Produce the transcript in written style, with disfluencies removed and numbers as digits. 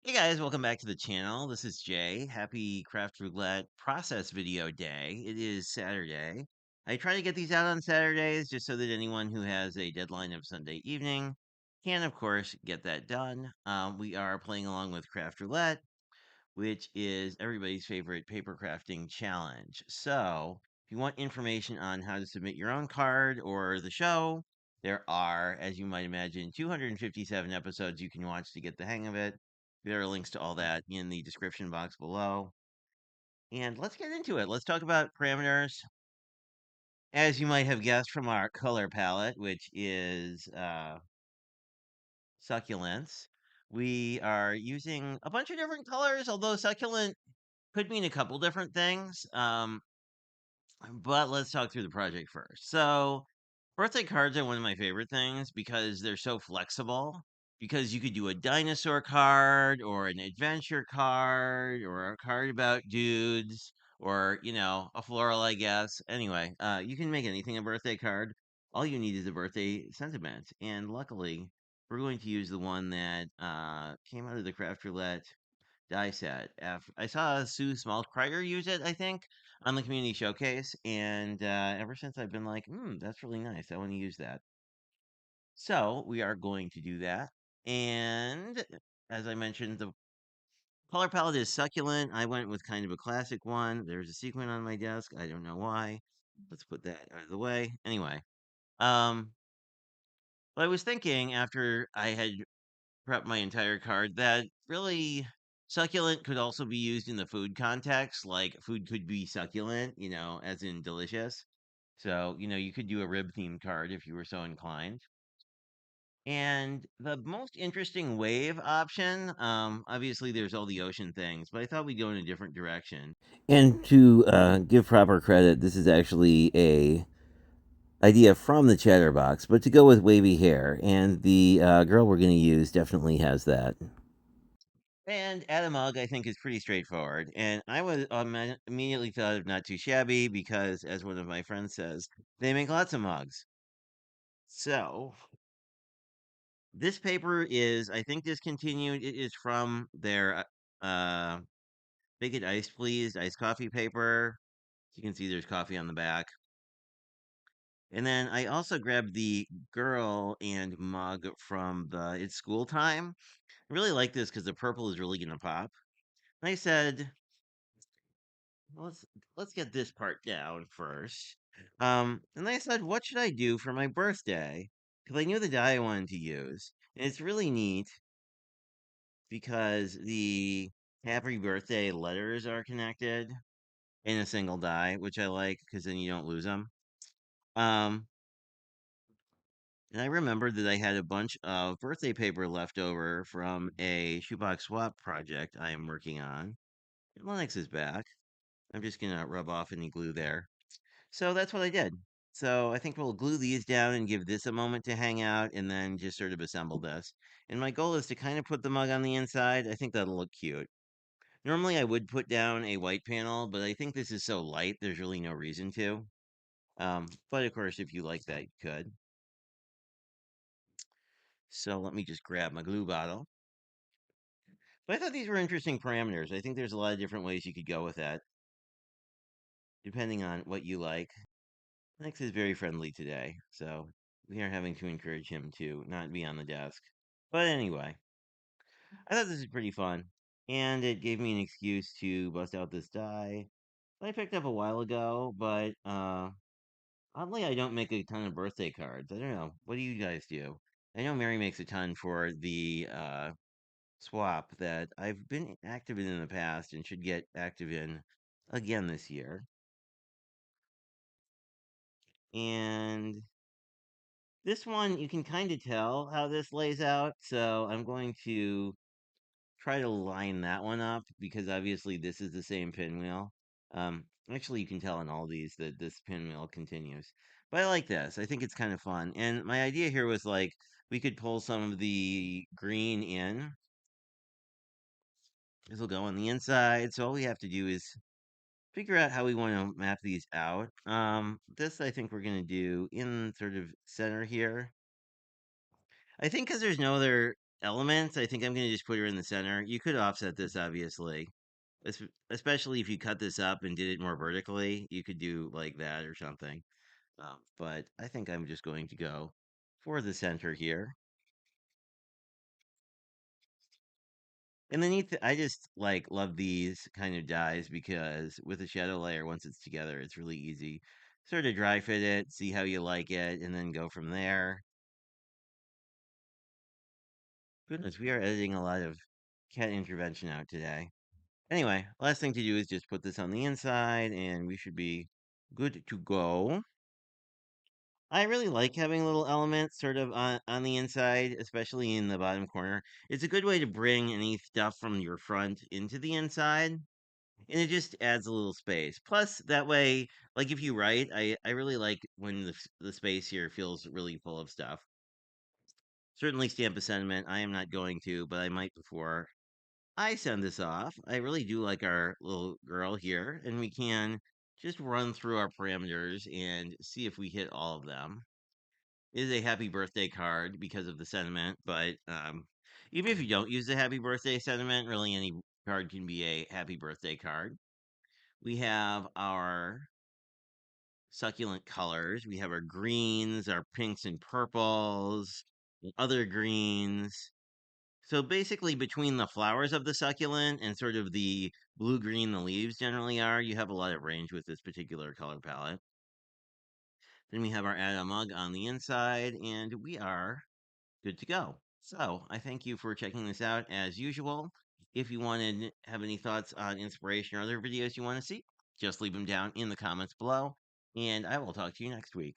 Hey guys, welcome back to the channel. This is Jay. Happy Craft Roulette process video day. It is Saturday. I try to get these out on Saturdays just so that anyone who has a deadline of Sunday evening can, of course, get that done. We are playing along with Craft Roulette, which is everybody's favorite paper crafting challenge. So, if you want information on how to submit your own card or the show, there are, as you might imagine, 257 episodes you can watch to get the hang of it. There are links to all that in the description box below. And let's get into it. Let's talk about parameters. As you might have guessed from our color palette, which is succulents, we are using a bunch of different colors, although succulent could mean a couple different things. But let's talk through the project first. So, birthday cards are one of my favorite things because they're so flexible. Because you could do a dinosaur card or an adventure card or a card about dudes or, a floral, I guess. Anyway, you can make anything a birthday card. All you need is a birthday sentiment. And luckily, we're going to use the one that came out of the Craft Roulette die set. I saw Sue Smallkrider use it, I think, on the community showcase, and ever since I've been like, that's really nice. I want to use that. So we are going to do that. And as I mentioned, the color palette is succulent. I went with kind of a classic one. There's a sequin on my desk. I don't know why. Let's put that out of the way. Anyway, um, but I was thinking after I had prep my entire card that really succulent could also be used in the food context. Like food could be succulent, as in delicious. So, you could do a rib themed card if you were so inclined. And the most interesting wave option, obviously there's all the ocean things, but I thought we'd go in a different direction. And to give proper credit, this is actually a idea from the Chatterbox, but to go with wavy hair, and the girl we're going to use definitely has that. And add a mug, I think, is pretty straightforward. And I was immediately thought of Not Too Shabby because, as one of my friends says, they make lots of mugs. So this paper is, I think, discontinued. It is from their Make It Iced Please iced coffee paper. So you can see there's coffee on the back. And then I also grabbed the girl and mug from the It's School Time. I really like this because the purple is really going to pop. And I said, let's let's get this part down first. And I said, what should I do for my birthday? Because I knew the die I wanted to use. And it's really neat because the happy birthday letters are connected in a single die, which I like because then you don't lose them. Um, and I remembered that I had a bunch of birthday paper left over from a shoebox swap project I am working on. And Linux is back. I'm just gonna rub off any glue there. So that's what I did. So I think we'll glue these down and give this a moment to hang out and then just sort of assemble this. And my goal is to kind of put the mug on the inside. I think that'll look cute. Normally I would put down a white panel, but I think this is so light, there's really no reason to. But of course, if you like that, you could. So let me just grab my glue bottle. But I thought these were interesting parameters. I think there's a lot of different ways you could go with that, depending on what you like. Lex is very friendly today, so we are having to encourage him to not be on the desk. But anyway, I thought this was pretty fun, and it gave me an excuse to bust out this die that I picked up a while ago, but oddly, I don't make a ton of birthday cards. I don't know. What do you guys do? I know Mary makes a ton for the swap that I've been active in the past and should get active in again this year. And this one, you can kind of tell how this lays out, so I'm going to try to line that one up because obviously this is the same pinwheel. Actually, you can tell in all these that this pinwheel continues. But I like this. I think it's kind of fun. And my idea here was like we could pull some of the green in. This will go on the inside. So all we have to do is figure out how we want to map these out. This I think we're going to do in sort of center here. I think because there's no other elements, I think I'm going to just put her in the center. You could offset this, obviously, especially if you cut this up and did it more vertically. You could do like that or something. But I think I'm just going to go for the center here. And then I just like love these kind of dyes because with a shadow layer, once it's together, it's really easy. Sort of dry fit it, see how you like it, and then go from there. Goodness, we are editing a lot of cat intervention out today. Anyway, last thing to do is just put this on the inside, and we should be good to go. I really like having little elements sort of on the inside, especially in the bottom corner. It's a good way to bring any stuff from your front into the inside, and it just adds a little space. Plus, that way, like if you write, I really like when the space here feels really full of stuff. Certainly stamp a sentiment. I am not going to, but I might before I send this off. I really do like our little girl here, and we can just run through our parameters and see if we hit all of them. It is a happy birthday card because of the sentiment, but even if you don't use the happy birthday sentiment, really any card can be a happy birthday card. We have our succulent colors. We have our greens, our pinks and purples, and other greens. So basically, between the flowers of the succulent and sort of the blue green the leaves generally are, you have a lot of range with this particular color palette. Then we have our Add a Mug on the inside, and we are good to go. So I thank you for checking this out as usual. If you want to have any thoughts on inspiration or other videos you want to see, just leave them down in the comments below, and I will talk to you next week.